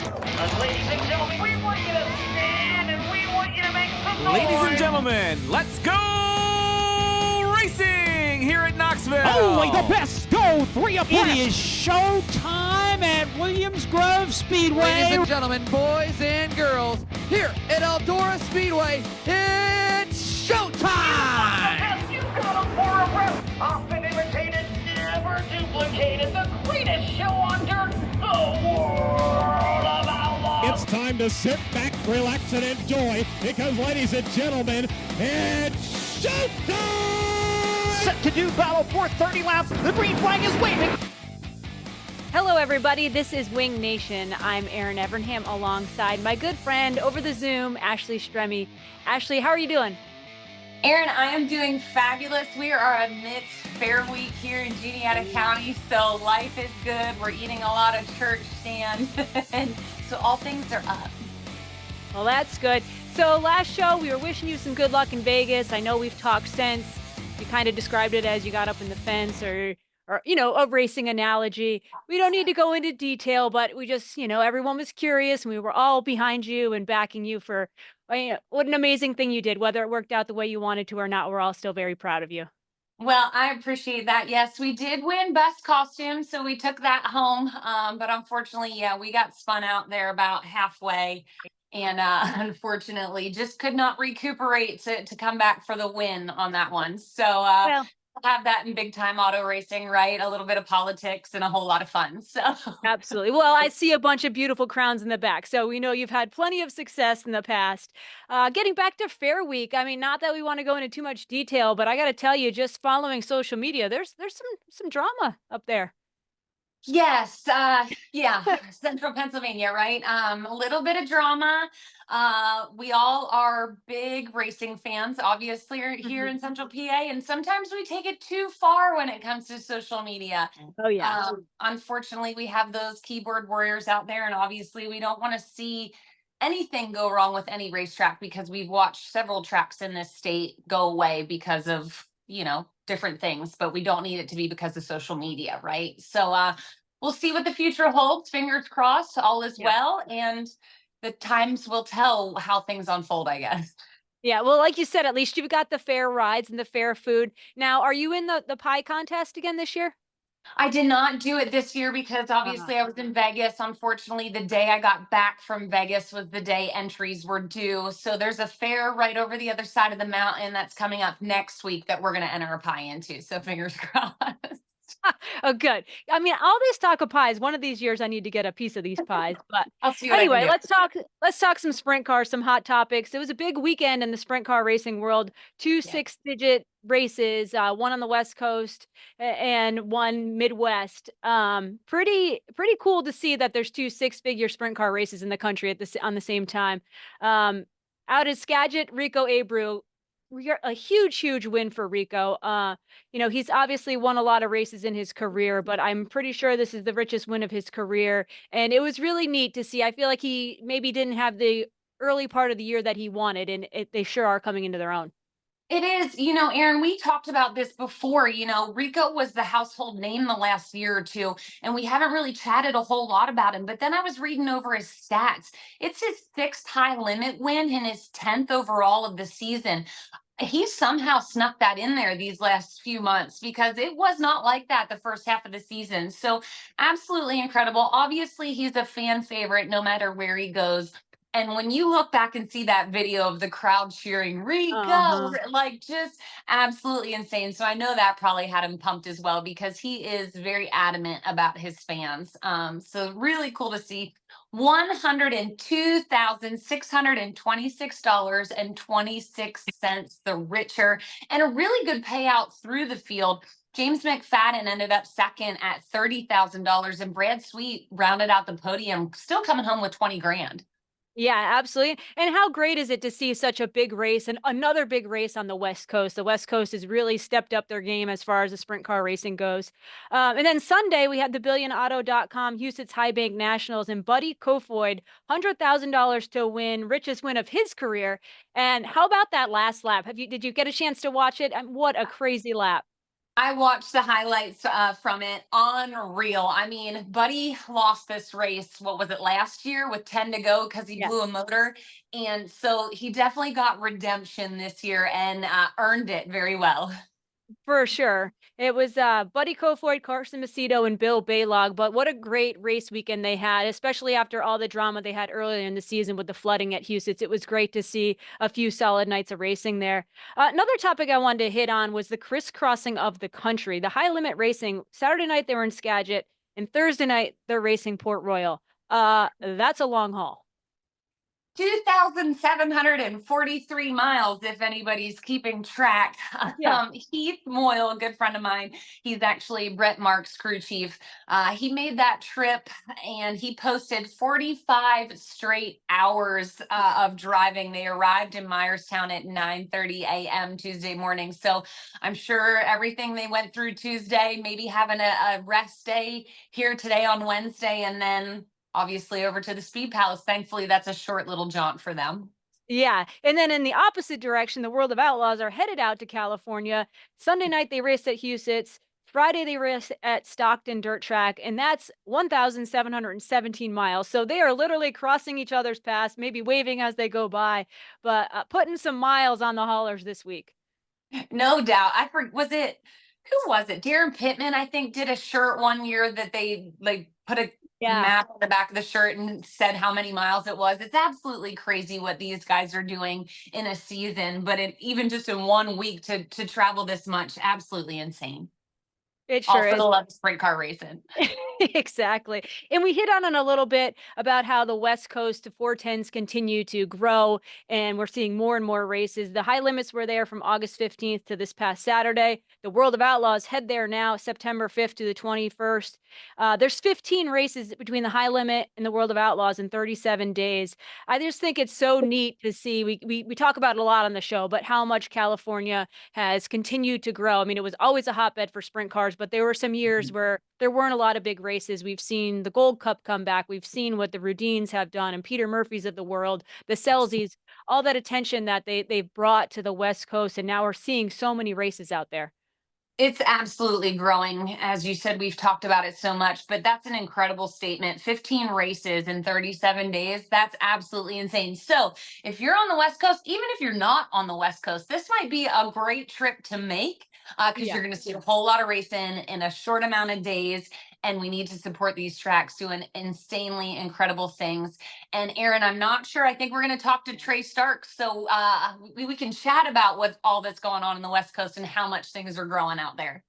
Ladies and gentlemen, we want you to stand and we want you to make some noise. Ladies and gentlemen, let's go racing here at Knoxville. Only the best go 3 abreast. It is show time at Williams Grove Speedway. Ladies and gentlemen, boys and girls, here at Eldora Speedway, it's showtime! You got them for a rep. Often imitated, never duplicated. The greatest show on dirt, the world of outlaws. It's time to sit back, relax, and enjoy because, ladies and gentlemen, it's showtime! Set to do battle for 30 laps. The green flag is waving. Hello, everybody. This is Wing Nation. I'm Erin Evernham alongside my good friend over the Zoom, Ashley Stremme. Ashley, how are you doing? Erin, I am doing fabulous. We are amidst Fair Week here in Juniata County, so life is good. We're eating a lot of church stand, and so all things are up. Well, that's good. So last show, we were wishing you some good luck in Vegas. I know we've talked since. You kind of described it as you got up in the fence or a racing analogy. We don't need to go into detail, but we just, everyone was curious and we were all behind you and backing you for what an amazing thing you did. Whether it worked out the way you wanted to or not, we're all still very proud of you. Well, I appreciate that. Yes, we did win best costume, so we took that home. But unfortunately, we got spun out there about halfway. And unfortunately, just could not recuperate to come back for the win on that one. So well, have that in big time auto racing, right? A little bit of politics and a whole lot of fun. So absolutely. Well, I see a bunch of beautiful crowns in the back. So we know you've had plenty of success in the past. Getting back to Fair Week, I mean, not that we want to go into too much detail, but I got to tell you, just following social media, there's some drama up there. Yes, yeah, Central Pennsylvania, right? A little bit of drama. We all are big racing fans, obviously, here in Central PA, and sometimes we take it too far when it comes to social media. Oh, yeah. Unfortunately, we have those keyboard warriors out there, and obviously we don't want to see anything go wrong with any racetrack because we've watched several tracks in this state go away because of, different things, but we don't need it to be because of social media, right? So we'll see what the future holds. Fingers crossed, all is well, and the times will tell how things unfold, I guess. Yeah, well, like you said, at least you've got the fair rides and the fair food. Now, are you in the pie contest again this year? I did not do it this year because obviously I was in Vegas. Unfortunately, the day I got back from Vegas was the day entries were due. So there's a fair right over the other side of the mountain that's coming up next week that we're going to enter a pie into. So fingers crossed. Oh, good. I mean, all this talk of pies, one of these years I need to get a piece of these pies. But I'll see what anyway, I can do. let's talk some sprint cars, some hot topics. It was a big weekend in the sprint car racing world. Two 6-digit races, one on the West Coast and one Midwest. Pretty cool to see that there's two 6-figure sprint car races in the country on the same time. Out at Skagit, Rico Abreu. A huge win for Rico. He's obviously won a lot of races in his career, but I'm pretty sure this is the richest win of his career. And it was really neat to see. I feel like he maybe didn't have the early part of the year that he wanted, and they sure are coming into their own. It is, Erin, we talked about this before. Rico was the household name the last year or two, and we haven't really chatted a whole lot about him. But then I was reading over his stats. It's his 6th high limit win and his 10th overall of the season. He somehow snuck that in there these last few months because it was not like that the first half of the season. So absolutely incredible. Obviously, he's a fan favorite no matter where he goes. And when you look back and see that video of the crowd cheering Rico, like just absolutely insane. So I know that probably had him pumped as well because he is very adamant about his fans. So really cool to see. $102,626.26, the richer, and a really good payout through the field. James McFadden ended up second at $30,000, and Brad Sweet rounded out the podium, still coming home with 20 grand. Yeah, absolutely. And how great is it to see such a big race and another big race on the West Coast? The West Coast has really stepped up their game as far as the sprint car racing goes. And then Sunday, we had the BillionAuto.com Huset's High Bank Nationals and Buddy Kofoid, $100,000 to win, richest win of his career. And how about that last lap? Did you get a chance to watch it? What a crazy lap. I watched the highlights from it. Unreal. I mean, Buddy lost this race. What was it, last year with 10 to go because he Yeah. blew a motor? And so he definitely got redemption this year and earned it very well. For sure. It was Buddy Kofoid, Carson Macedo, and Bill Baylog. But what a great race weekend they had, especially after all the drama they had earlier in the season with the flooding at Houston. It was great to see a few solid nights of racing there. Another topic I wanted to hit on was the crisscrossing of the country. The high limit racing, Saturday night they were in Skagit, and Thursday night they're racing Port Royal. That's a long haul. 2,743 miles, if anybody's keeping track. Yeah. Heath Moyle, a good friend of mine, he's actually Brett Mark's crew chief. He made that trip and he posted 45 straight hours of driving. They arrived in Myerstown at 9:30 a.m. Tuesday morning. So I'm sure everything they went through Tuesday, maybe having a rest day here today on Wednesday, and then obviously over to the Speed Palace. Thankfully, that's a short little jaunt for them. Yeah, and then in the opposite direction, the World of Outlaws are headed out to California. Sunday night they race at Huset's. Friday they race at Stockton Dirt Track, and that's 1,717 miles. So they are literally crossing each other's paths, maybe waving as they go by, but putting some miles on the haulers this week. No doubt. Was it, who was it? Darren Pittman, I think, did a shirt one year that they like put a Yeah. map on the back of the shirt and said how many miles it was. It's absolutely crazy what these guys are doing in a season, but even just in 1 week to travel this much, absolutely insane. It All sure for is. the love of sprint car racing. Exactly. And we hit on it a little bit about how the West Coast to 410s continue to grow, and we're seeing more and more races. The high limits were there from August 15th to this past Saturday. The World of Outlaws head there now, September 5th to the 21st. There's 15 races between the high limit and the World of Outlaws in 37 days. I just think it's so neat to see. We talk about it a lot on the show, but how much California has continued to grow. I mean, it was always a hotbed for sprint cars, but there were some years where there weren't a lot of big races. We've seen the Gold Cup come back. We've seen what the Rudines have done and Peter Murphy's of the world, the Selzies, all that attention that they've brought to the West Coast. And now we're seeing so many races out there. It's absolutely growing. As you said, we've talked about it so much, but that's an incredible statement. 15 races in 37 days. That's absolutely insane. So if you're on the West Coast, even if you're not on the West Coast, this might be a great trip to make because Yeah. you're going to see a whole lot of racing in a short amount of days. And we need to support these tracks doing insanely incredible things. And Erin, I'm not sure. I think we're going to talk to Trey Starks. So we can chat about what all that's going on in the West Coast and how much things are growing out there.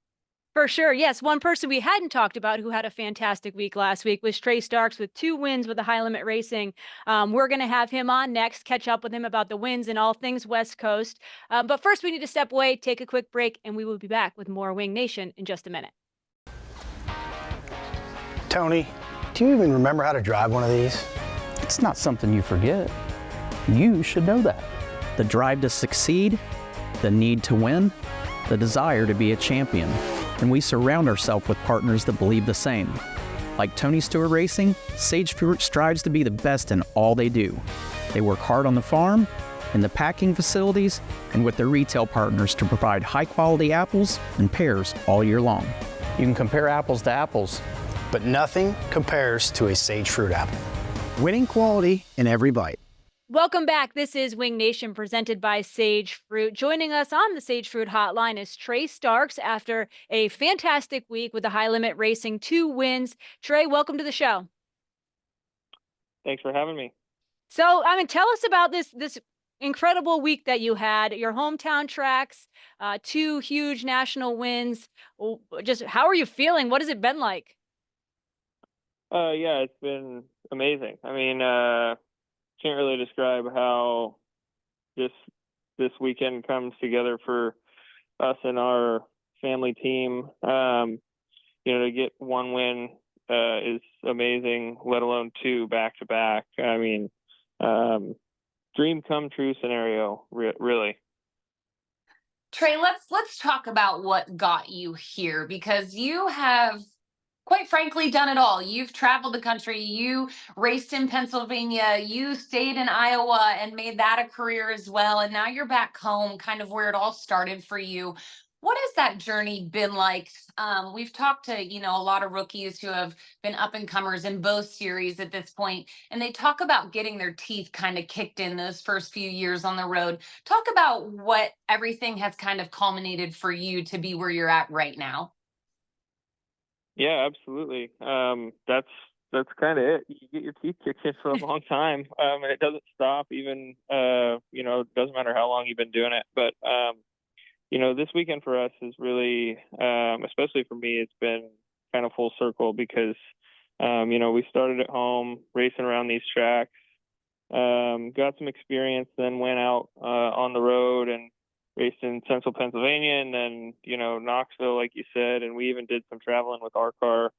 For sure. Yes. One person we hadn't talked about who had a fantastic week last week was Trey Starks with 2 wins with the high limit racing. We're going to have him on next, catch up with him about the wins and all things West Coast. But first, we need to step away, take a quick break, and we will be back with more Wing Nation in just a minute. Tony, do you even remember how to drive one of these? It's not something you forget. You should know that. The drive to succeed, the need to win, the desire to be a champion. And we surround ourselves with partners that believe the same. Like Tony Stewart Racing, Sage Fruit strives to be the best in all they do. They work hard on the farm, in the packing facilities, and with their retail partners to provide high-quality apples and pears all year long. You can compare apples to apples, but nothing compares to a Sage Fruit apple. Winning quality in every bite. Welcome back. This is Wing Nation presented by Sage Fruit. Joining us on the Sage Fruit hotline is Trey Starks after a fantastic week with the high limit racing, 2 wins. Trey, welcome to the show. Thanks for having me. So, I mean, tell us about this incredible week that you had, your hometown tracks, 2 huge national wins. Just how are you feeling? What has it been like? Yeah, it's been amazing. I mean, can't really describe how this weekend comes together for us and our family team. To get 1 win is amazing, let alone 2 back to back. I mean, dream come true scenario, really. Trey, let's talk about what got you here, because you have, quite frankly, done it all. You've traveled the country, you raced in Pennsylvania, you stayed in Iowa and made that a career as well. And now you're back home, kind of where it all started for you. What has that journey been like? We've talked to, a lot of rookies who have been up and comers in both series at this point, and they talk about getting their teeth kind of kicked in those first few years on the road. Talk about what everything has kind of culminated for you to be where you're at right now. Yeah, absolutely. That's kind of it. You get your teeth kicked in for a long time, and it doesn't stop. Even it doesn't matter how long you've been doing it. But this weekend for us is really, especially for me, it's been kind of full circle because we started at home racing around these tracks, got some experience, then went out on the road and raced in central Pennsylvania, and then Knoxville, like you said, and we even did some traveling with our car,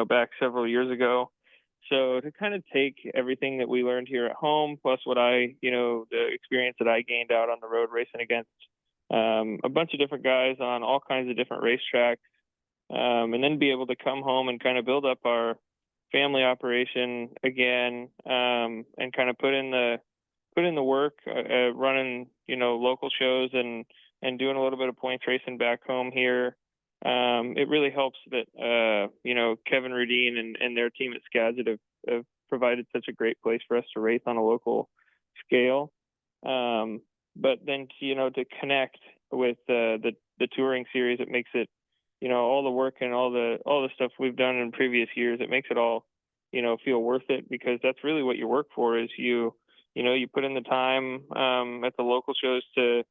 back several years ago. So to kind of take everything that we learned here at home, plus what the experience that I gained out on the road racing against a bunch of different guys on all kinds of different racetracks, and then be able to come home and kind of build up our family operation again, and kind of put in the work, running local shows and doing a little bit of points racing back home here. It really helps that Kevin Rudine and their team at Skagit have provided such a great place for us to race on a local scale. But then to connect with the touring series, it makes it all the work and all the stuff we've done in previous years. It makes it all feel worth it, because that's really what you work for. Is you put in the time at the local shows to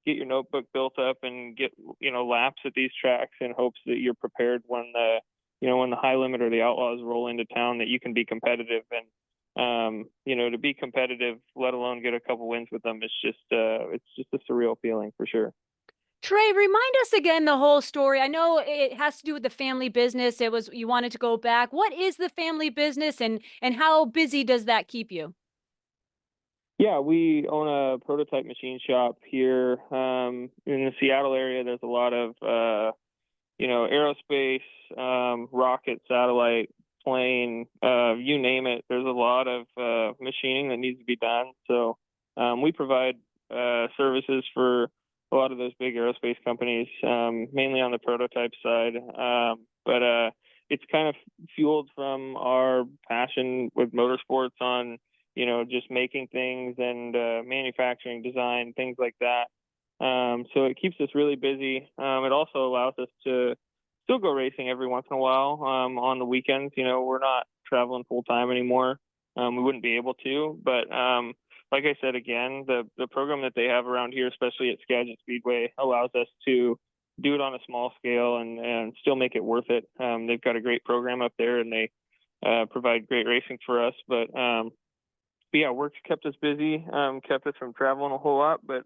get your notebook built up and get laps at these tracks in hopes that you're prepared when the high limit or the outlaws roll into town, that you can be competitive. And to be competitive, let alone get a couple wins with them, it's just a surreal feeling for sure. Trey, remind us again the whole story. I know it has to do with the family business. You wanted to go back. What is the family business, and how busy does that keep you? Yeah, we own a prototype machine shop here in the Seattle area. There's a lot of aerospace, rocket, satellite, plane, you name it. There's a lot of machining that needs to be done. So we provide services for a lot of those big aerospace companies, mainly on the prototype side. But it's kind of fueled from our passion with motorsports on just making things and manufacturing, design, things like that. So it keeps us really busy. It also allows us to still go racing every once in a while on the weekends. We're not traveling full time anymore. We wouldn't be able to, but like I said, again, the program that they have around here, especially at Skagit Speedway, allows us to do it on a small scale and still make it worth it. They've got a great program up there, and they provide great racing for us. But yeah, work's kept us busy, kept us from traveling a whole lot, but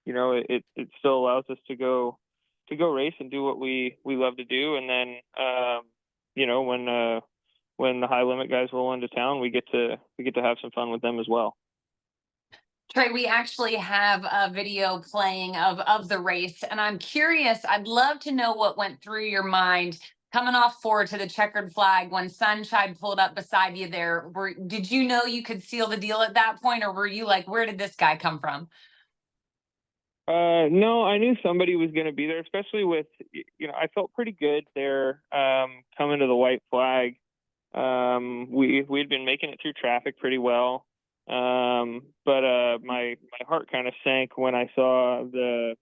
it still allows us to go race and do what we love to do. And then when the high limit guys roll into town, we get to have some fun with them as well. Trey, we actually have a video playing of the race, and I'm curious. I'd love to know what went through your mind coming off forward to the checkered flag when Sunshine pulled up beside you there. Did you know you could seal the deal at that point, or were you like, where did this guy come from? No, I knew somebody was going to be there, especially with, I felt pretty good there coming to the white flag. We'd been making it through traffic pretty well. But my heart kind of sank when I saw the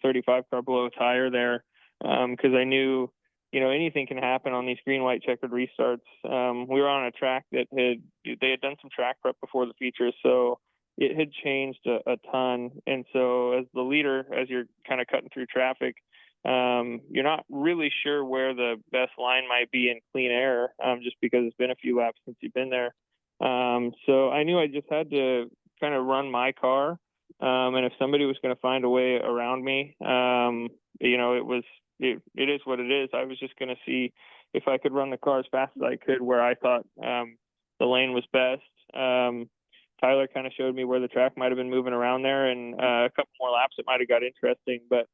35 car blow a tire there, because I knew, anything can happen on these green, white checkered restarts. We were on a track that they had done some track prep before the features, so it had changed a ton. And so as the leader, as you're kind of cutting through traffic, you're not really sure where the best line might be in clean air, just because it's been a few laps since you've been there. So I knew I just had to kind of run my car. And if somebody was going to find a way around me, it is what it is. I was just going to see if I could run the car as fast as I could where I thought the lane was best. Tyler kind of showed me where the track might have been moving around there, and a couple more laps it might have got interesting. But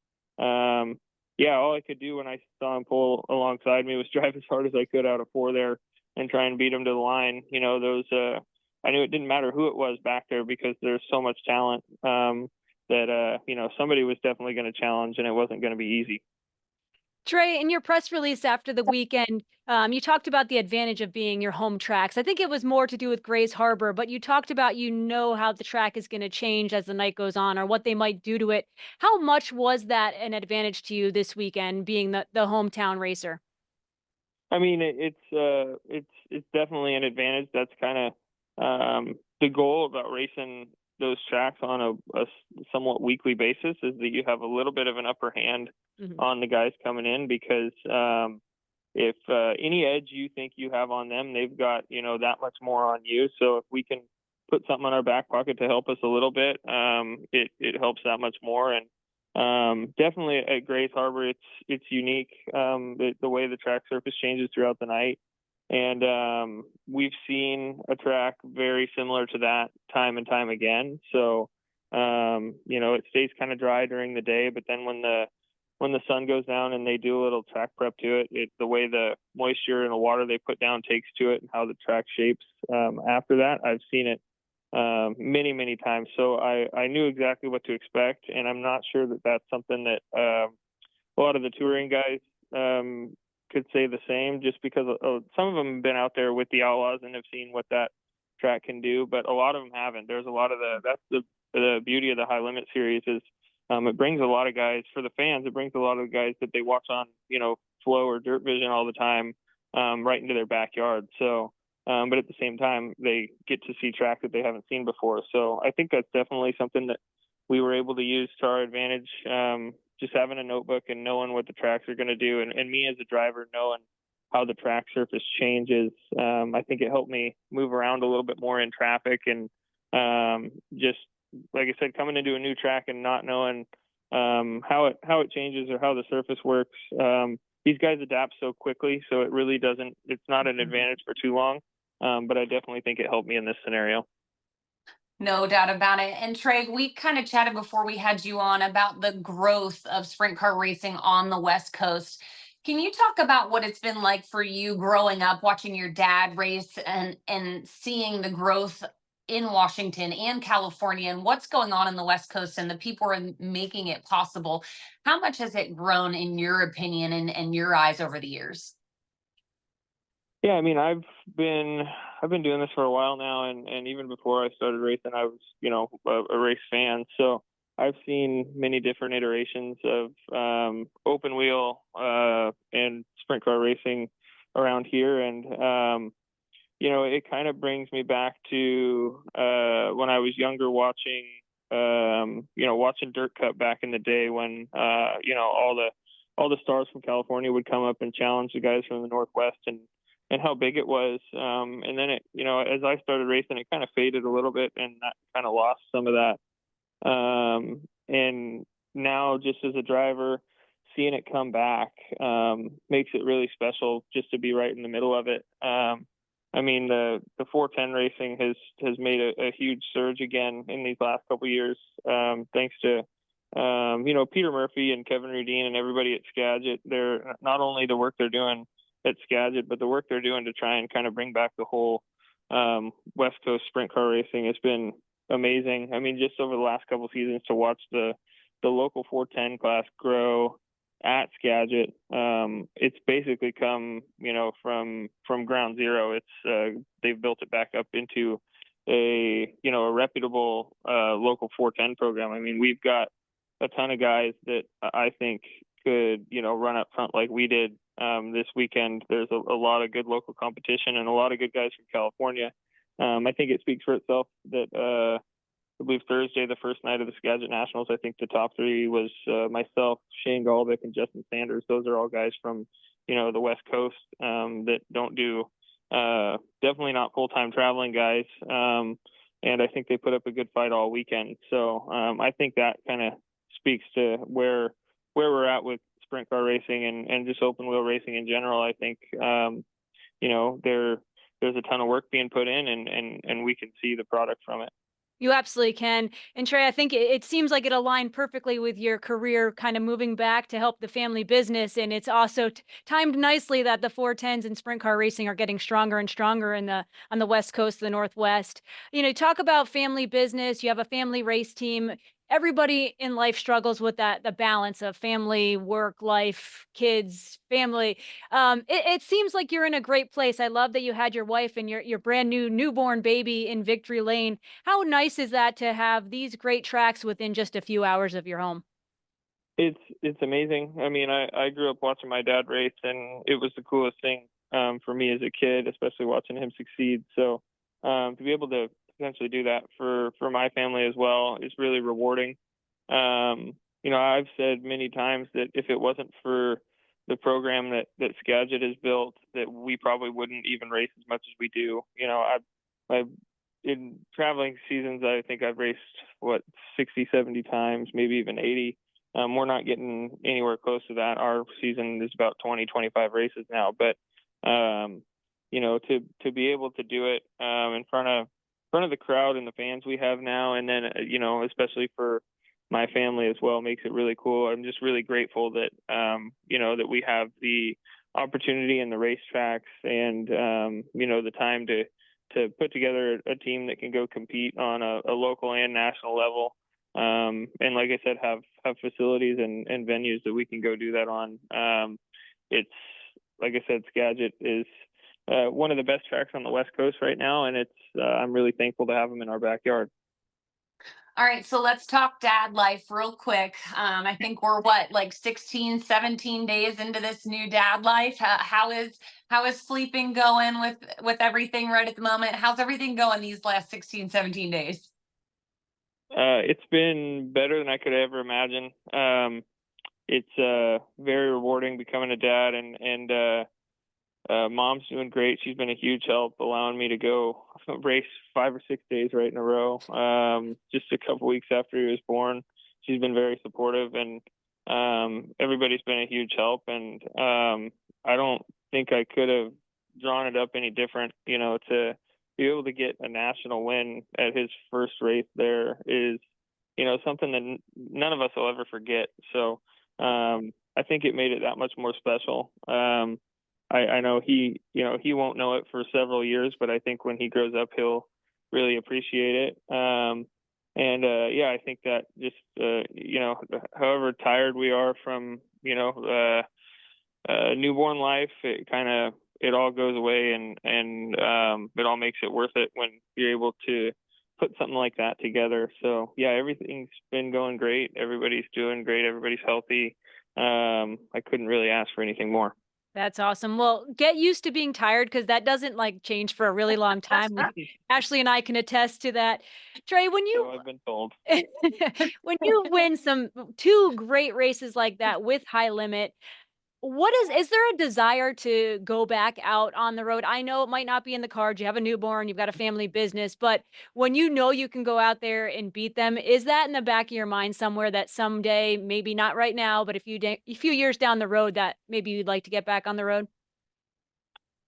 yeah, all I could do when I saw him pull alongside me was drive as hard as I could out of four there and try and beat him to the line. I knew it didn't matter who it was back there because there's so much talent. that somebody was definitely going to challenge, and it wasn't going to be easy. Trey, in your press release after the weekend, you talked about the advantage of being your home tracks. I think it was more to do with Grays Harbor, but you talked about how the track is going to change as the night goes on or what they might do to it. How much was that an advantage to you this weekend, being the hometown racer? I mean, it's definitely an advantage. That's kind of the goal about racing those tracks on a somewhat weekly basis, is that you have a little bit of an upper hand on the guys coming in, because if any edge you think you have on them, they've got that much more on you. So if we can put something in our back pocket to help us a little bit, it helps that much more. And definitely at Grays Harbor, it's unique, the way the track surface changes throughout the night. And we've seen a track very similar to that time and time again. So it stays kind of dry during the day, but then when the sun goes down and they do a little track prep to it, the way the moisture and the water they put down takes to it and how the track shapes after that, I've seen it many, many times. So I knew exactly what to expect, and I'm not sure that that's something that a lot of the touring guys could say the same, just because some of them have been out there with the Outlaws and have seen what that track can do, but a lot of them haven't. There's a lot of that's the beauty of the High Limit Series is it brings a lot of guys, for the fans, it brings a lot of guys that they watch on, Flow or Dirt Vision all the time, right into their backyard. So, but at the same time, they get to see track that they haven't seen before. So I think that's definitely something that we were able to use to our advantage. Just having a notebook and knowing what the tracks are going to do, and me as a driver knowing how the track surface changes, I think it helped me move around a little bit more in traffic, and just like I said, coming into a new track and not knowing how it changes or how the surface works. These guys adapt so quickly, so it really doesn't. It's not an advantage for too long, but I definitely think it helped me in this scenario. No doubt about it. And Trey, we kind of chatted before we had you on about the growth of sprint car racing on the West Coast. Can you talk about what it's been like for you growing up, watching your dad race and seeing the growth in Washington and California, and what's going on in the West Coast and the people are making it possible? How much has it grown in your opinion and your eyes over the years? Yeah, I mean, I've been doing this for a while now, and even before I started racing, I was, a race fan. So I've seen many different iterations of open wheel and sprint car racing around here, and it kind of brings me back to when I was younger, watching Dirt Cup back in the day, when all the stars from California would come up and challenge the guys from the Northwest, and how big it was. And then as I started racing, it kind of faded a little bit, and that kind of lost some of that. And now, just as a driver, seeing it come back makes it really special, just to be right in the middle of it. I mean, the 410 racing has made a huge surge again in these last couple of years, thanks to Peter Murphy and Kevin Rudine and everybody at Skagit. They're not only the work they're doing at Skagit, but the work they're doing to try and kind of bring back the whole West Coast sprint car racing has been amazing. I mean, just over the last couple of seasons, to watch the local 410 class grow at Skagit, it's basically come, from ground zero. It's they've built it back up into a reputable local 410 program. I mean, we've got a ton of guys that I think could, run up front like we did this weekend. There's a lot of good local competition and a lot of good guys from California. I think it speaks for itself that I believe Thursday, the first night of the Skagit Nationals, I think the top three was myself, Shane Galvick, and Justin Sanders. Those are all guys from, the West Coast that don't do, definitely not full-time traveling guys. And I think they put up a good fight all weekend. So I think that kind of speaks to where we're at with sprint car racing and just open wheel racing in general. I think, there's a ton of work being put in, and we can see the product from it. You absolutely can. And Trey, I think it seems like it aligned perfectly with your career, kind of moving back to help the family business. And it's also timed nicely that the 410s and sprint car racing are getting stronger and stronger on the West Coast, the Northwest. Talk about family business. You have a family race team. everybody in life struggles with that, the balance of family, work, life, kids, family. It seems like you're in a great place. I love that you had your wife and your brand new newborn baby in Victory Lane. How nice is that to have these great tracks within just a few hours of your home? It's amazing. I mean, I grew up watching my dad race, and it was the coolest thing for me as a kid, especially watching him succeed. So to be able to potentially do that for my family as well is really rewarding. I've said many times that if it wasn't for the program that Skagit has built, that we probably wouldn't even race as much as we do. I in traveling seasons, I think I've raced 60, 70 times, maybe even 80. We're not getting anywhere close to that. Our season is about 20, 25 races now, but to be able to do it in front of the crowd and the fans we have now, and then especially for my family as well, makes it really cool. I'm just really grateful that that we have the opportunity and the racetracks and the time to put together a team that can go compete on a local and national level. And like I said, have facilities and venues that we can go do that on. It's like I said, Skagit is one of the best tracks on the West Coast right now, and I'm really thankful to have them in our backyard. All right, so let's talk dad life real quick. I think we're like 16, 17 days into this new dad life. How is sleeping going with everything right at the moment? How's everything going these last 16, 17 days? It's been better than I could ever imagine. It's very rewarding becoming a dad, and mom's doing great. She's been a huge help, allowing me to go race 5 or 6 days right in a row. Just a couple weeks after he was born, she's been very supportive, and everybody's been a huge help. And I don't think I could have drawn it up any different. To be able to get a national win at his first race there is, something that none of us will ever forget. So I think it made it that much more special. I know he won't know it for several years, but I think when he grows up, he'll really appreciate it. I think that just, however tired we are from, newborn life, it all goes away, and it all makes it worth it when you're able to put something like that together. So yeah, everything's been going great. Everybody's doing great. Everybody's healthy. I couldn't really ask for anything more. That's awesome. Well, get used to being tired because that doesn't change for a really long time. Ashley and I can attest to that. Trey, So I've been told. when you win two great races like that with High Limit, is there a desire to go back out on the road? I know it might not be in the cards. You have a newborn, you've got a family business, but when you know you can go out there and beat them, is that in the back of your mind somewhere that someday, maybe not right now, but a few years down the road, that maybe you'd like to get back on the road?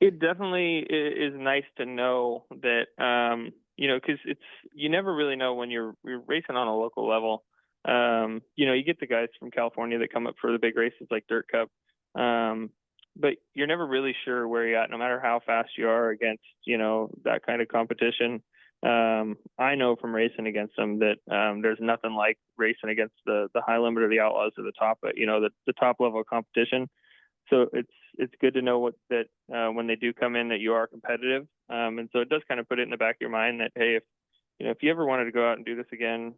It definitely is nice to know that, because you never really know when you're racing on a local level. You get the guys from California that come up for the big races like Dirt Cup. But you're never really sure where you're at, no matter how fast you are against, that kind of competition. I know from racing against them that there's nothing like racing against the High Limit or the Outlaws at the top, but the top level of competition. So it's good to know that when they do come in that you are competitive, and so it does kind of put it in the back of your mind that, hey, if you ever wanted to go out and do this again,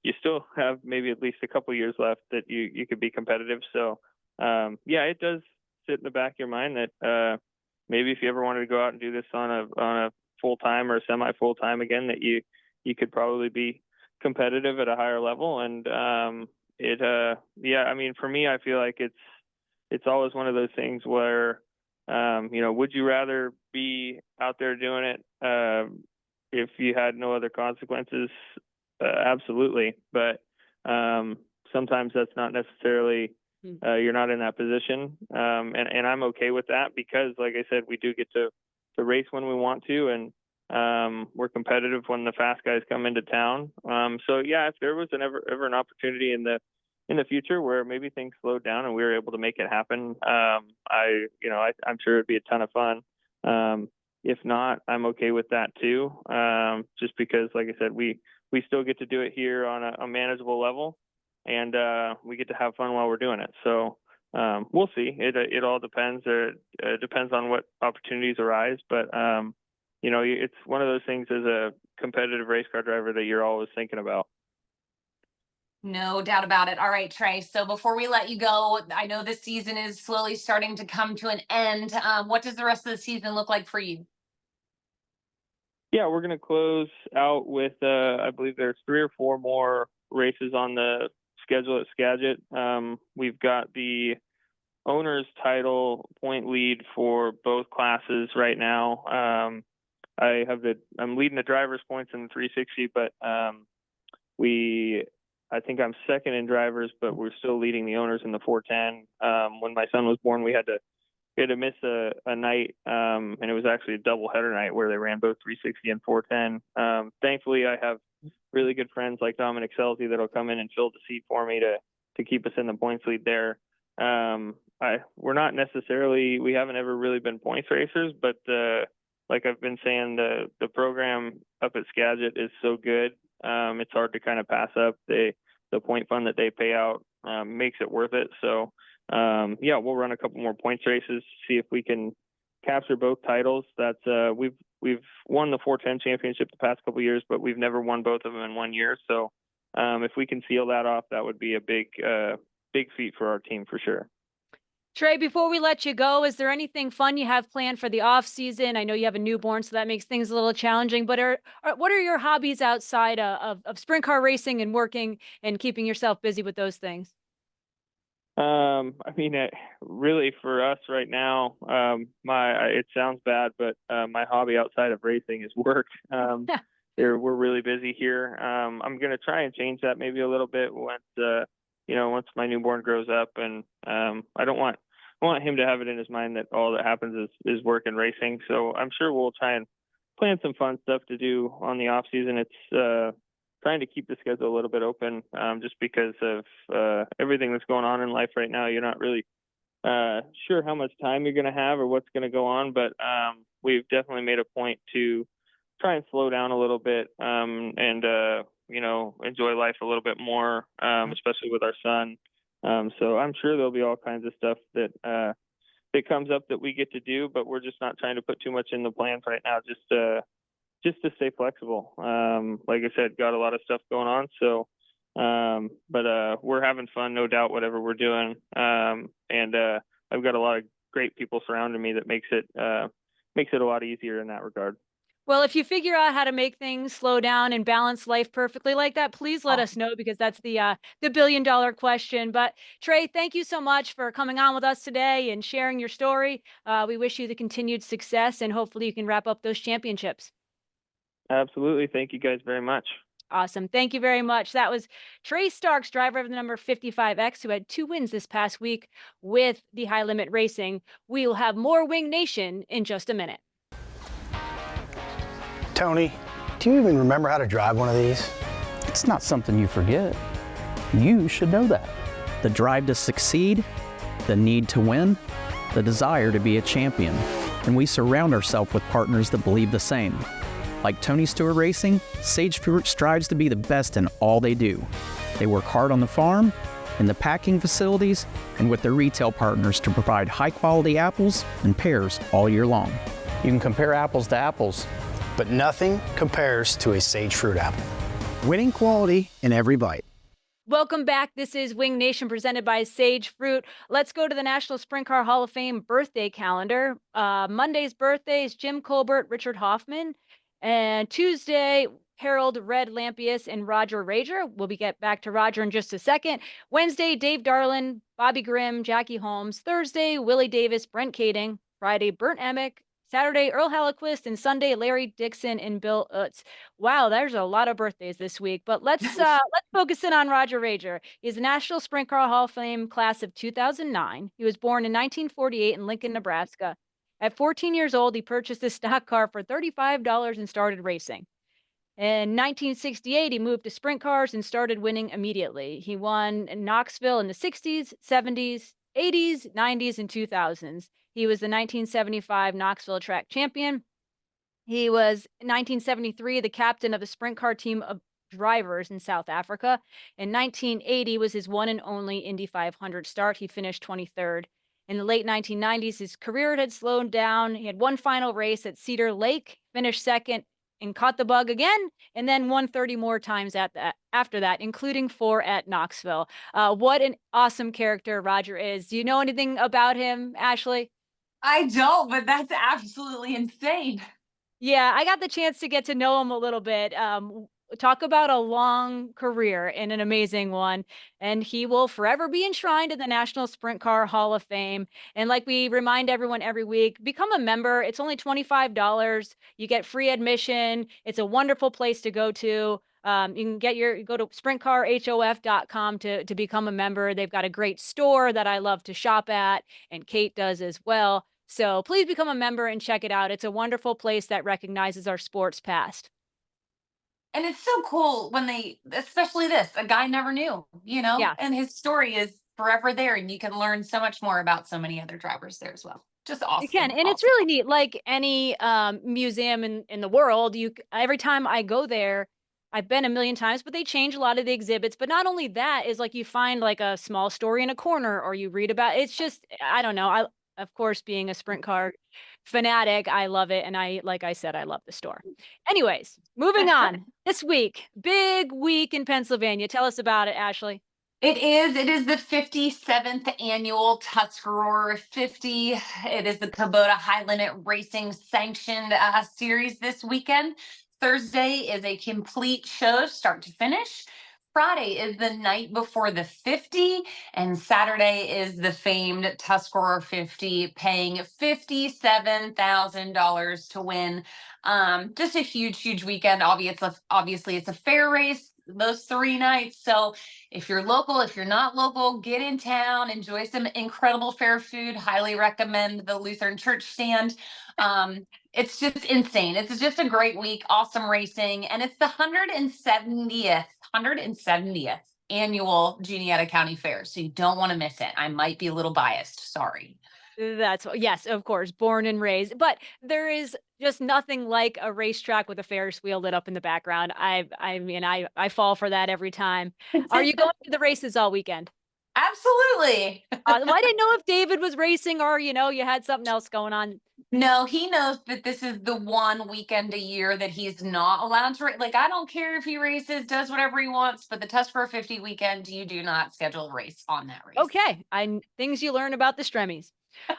you still have maybe at least a couple years left that you could be competitive. So it does sit in the back of your mind that maybe if you ever wanted to go out and do this on a full time or a semi full time again, that you could probably be competitive at a higher level. And for me, I feel like it's always one of those things where would you rather be out there doing it if you had no other consequences? Absolutely. But sometimes that's not necessarily, you're not in that position. And I'm okay with that because, like I said, we do get to race when we want to, and we're competitive when the fast guys come into town. If there was ever an opportunity in the future where maybe things slowed down and we were able to make it happen, I'm sure it'd be a ton of fun. If not, I'm okay with that too. Just because, like I said, we we still get to do it here on a manageable level, and we get to have fun while we're doing it. So we'll see. It all depends. It depends on what opportunities arise, but it's one of those things as a competitive race car driver that you're always thinking about. No doubt about it. All right, Trey. So before we let you go, I know this season is slowly starting to come to an end. What does the rest of the season look like for you? Yeah, we're going to close out with, I believe there's 3 or 4 more races on the schedule at Skagit. We've got the owner's title point lead for both classes right now. I'm leading the driver's points in the 360, but I think I'm second in drivers, but we're still leading the owners in the 410. When my son was born, we had to miss a night, and it was actually a double header night where they ran both 360 and 410. Thankfully, I have really good friends like Dominic Selzy that'll come in and fill the seat for me to keep us in the points lead there. We're not necessarily, we haven't ever really been points racers, but like I've been saying, the program up at Skagit is so good. It's hard to kind of pass up. The point fund that they pay out makes it worth it. So we'll run a couple more points races, see if we can capture both titles. That's we've won the 410 championship the past couple of years, but we've never won both of them in 1 year. So if we can seal that off, that would be a big feat for our team for sure. Trey, before we let you go, is there anything fun you have planned for the off season? I know you have a newborn, so that makes things a little challenging, but what are your hobbies outside of sprint car racing and working and keeping yourself busy with those things? Really for us right now, it sounds bad, but my hobby outside of racing is work. We're really busy here. I'm going to try and change that maybe a little bit once my newborn grows up, and I don't want him to have it in his mind that all that happens is work and racing. So I'm sure we'll try and plan some fun stuff to do on the off season. It's trying to keep the schedule a little bit open, just because of everything that's going on in life right now. You're not really sure how much time you're going to have or what's going to go on, but we've definitely made a point to try and slow down a little bit and enjoy life a little bit more, especially with our son. So I'm sure there'll be all kinds of stuff that comes up that we get to do, but we're just not trying to put too much in the plans right now, just to stay flexible. Like I said, got a lot of stuff going on. So, but we're having fun, no doubt, whatever we're doing. And I've got a lot of great people surrounding me that makes it a lot easier in that regard. Well, if you figure out how to make things slow down and balance life perfectly like that, please let us know, because that's the billion-dollar question. But Trey, thank you so much for coming on with us today and sharing your story. We wish you the continued success, and hopefully you can wrap up those championships. Absolutely. Thank you guys very much. Awesome. Thank you very much. That was Trey Starks, driver of the number 55X, who had 2 wins this past week with the High Limit Racing. We will have more Wing Nation in just a minute. Tony, do you even remember how to drive one of these? It's not something you forget. You should know that. The drive to succeed, the need to win, the desire to be a champion. And we surround ourselves with partners that believe the same. Like Tony Stewart Racing, Sage Fruit strives to be the best in all they do. They work hard on the farm, in the packing facilities, and with their retail partners to provide high-quality apples and pears all year long. You can compare apples to apples, but nothing compares to a Sage Fruit apple. Winning quality in every bite. Welcome back. This is Wing Nation presented by Sage Fruit. Let's go to the National Sprint Car Hall of Fame birthday calendar. Monday's birthdays, Jim Colbert, Richard Hoffman. And Tuesday, Harold Red Lampius and Roger Rager. We'll get back to Roger in just a second. Wednesday, Dave Darlin, Bobby Grimm, Jackie Holmes. Thursday, Willie Davis, Brent Kading. Friday, Bernd Emick. Saturday, Earl Hallequist, and Sunday, Larry Dixon and Bill Utz. Wow, there's a lot of birthdays this week. But let's focus in on Roger Rager. He's a National Sprint Car Hall of Fame class of 2009. He was born in 1948 in Lincoln, Nebraska. At 14 years old, he purchased a stock car for $35 and started racing. In 1968, he moved to sprint cars and started winning immediately. He won in Knoxville in the 60s, 70s, 80s, 90s, and 2000s. He was the 1975 Knoxville track champion. He was in 1973 the captain of the sprint car team drivers in South Africa. In 1980 was his one and only Indy 500 start. He finished 23rd. In the late 1990s, his career had slowed down. He had one final race at Cedar Lake, finished second, and caught the bug again, and then won 30 more times after that, including 4 at Knoxville. What an awesome character Roger is. Do you know anything about him, Ashley? I don't, but that's absolutely insane. Yeah, I got the chance to get to know him a little bit. Talk about a long career and an amazing one. And he will forever be enshrined in the National Sprint Car Hall of Fame. And like we remind everyone every week, become a member. It's only $25. You get free admission. It's a wonderful place to go to. You can go to sprintcarhof.com to become a member. They've got a great store that I love to shop at, and Kate does as well. So please become a member and check it out. It's a wonderful place that recognizes our sports past. And it's so cool when especially this, a guy never knew, Yeah. and his story is forever there, and you can learn so much more about so many other drivers there as well. Just awesome. You can, and it's awesome. really neat. Like any museum in the world, every time I go there, I've been a million times, but they change a lot of the exhibits. But not only that is like you find like a small story in a corner, or you read about. It's just I don't know. I of course being a sprint car fanatic, I love it, and like I said, I love the store. Anyways, moving on. This week, big week in Pennsylvania. Tell us about it, Ashley. It is the 57th annual Tuscarora 50. It is the Kubota High Limit Racing sanctioned series this weekend. Thursday is a complete show start to finish. Friday is the night before the 50, and Saturday is the famed Tuscarora 50, paying $57,000 to win. Just a huge weekend. Obviously, it's a fair race those 3 nights. So if you're local, if you're not local, get in town, enjoy some incredible fair food. Highly recommend the Lutheran Church stand. It's just insane. It's just a great week, awesome racing, and it's the 170th annual Juniata County Fair. So you don't want to miss it. I might be a little biased. Sorry. Yes, of course, born and raised. But there is just nothing like a racetrack with a Ferris wheel lit up in the background. I fall for that every time. Are you going to the races all weekend? Absolutely. Well, I didn't know if David was racing or, you had something else going on. No, he knows that this is the one weekend a year that he's not allowed to race. Like, I don't care if he races, does whatever he wants, but the Tuscarora 50 weekend, you do not schedule a race on that race. Okay. Things you learn about the Stremmes.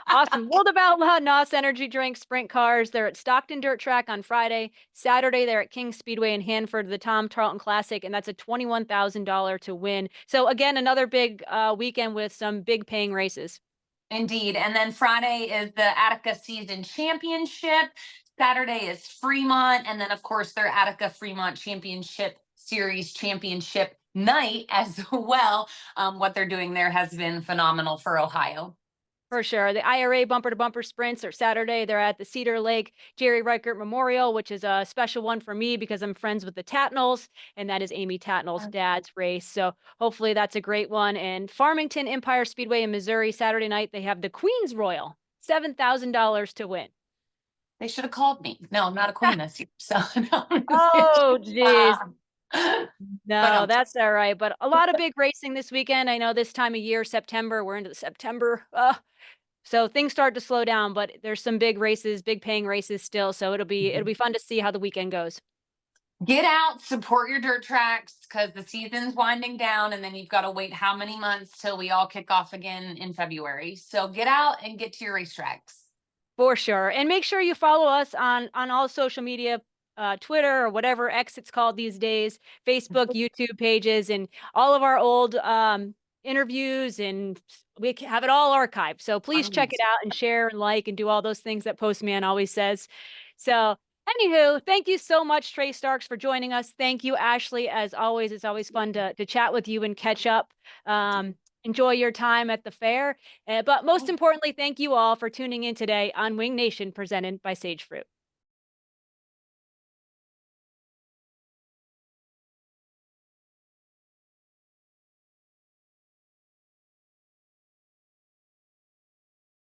Awesome. World of Outlaw NOS Energy Drink Sprint Cars. They're at Stockton Dirt Track on Friday. Saturday, they're at King Speedway in Hanford, the Tom Tarleton Classic, and that's a $21,000 to win. So again, another big weekend with some big paying races. Indeed. And then Friday is the Attica Season Championship. Saturday is Fremont. And then, of course, their Attica Fremont Championship Series Championship night as well. What they're doing there has been phenomenal for Ohio. For sure. The IRA bumper to bumper sprints are Saturday. They're at the Cedar Lake Jerry Reichert Memorial, which is a special one for me because I'm friends with the Tatnells, and that is Amy Tatnell's dad's race. So hopefully that's a great one. And Farmington Empire Speedway in Missouri, Saturday night, they have the Queen's Royal, $7,000 to win. They should have called me. No, I'm not a queen this year. So no, oh, geez. No, But, that's all right. But a lot of big racing this weekend. I know this time of year, September, we're into the September. So things start to slow down, but there's some big races, big paying races still. So it'll be fun to see how the weekend goes. Get out, support your dirt tracks because the season's winding down, and then you've got to wait how many months till we all kick off again in February. So get out and get to your racetracks. For sure. And make sure you follow us on all social media, Twitter or whatever X it's called these days, Facebook, YouTube pages, and all of our old interviews, and we have it all archived. So please check it out and share and like and do all those things that Postman always says. So anywho, thank you so much, Trey Starks, for joining us. Thank you, Ashley. As always, it's always fun to chat with you and catch up. Enjoy your time at the fair. But most importantly, thank you all for tuning in today on Wing Nation presented by Sage Fruit.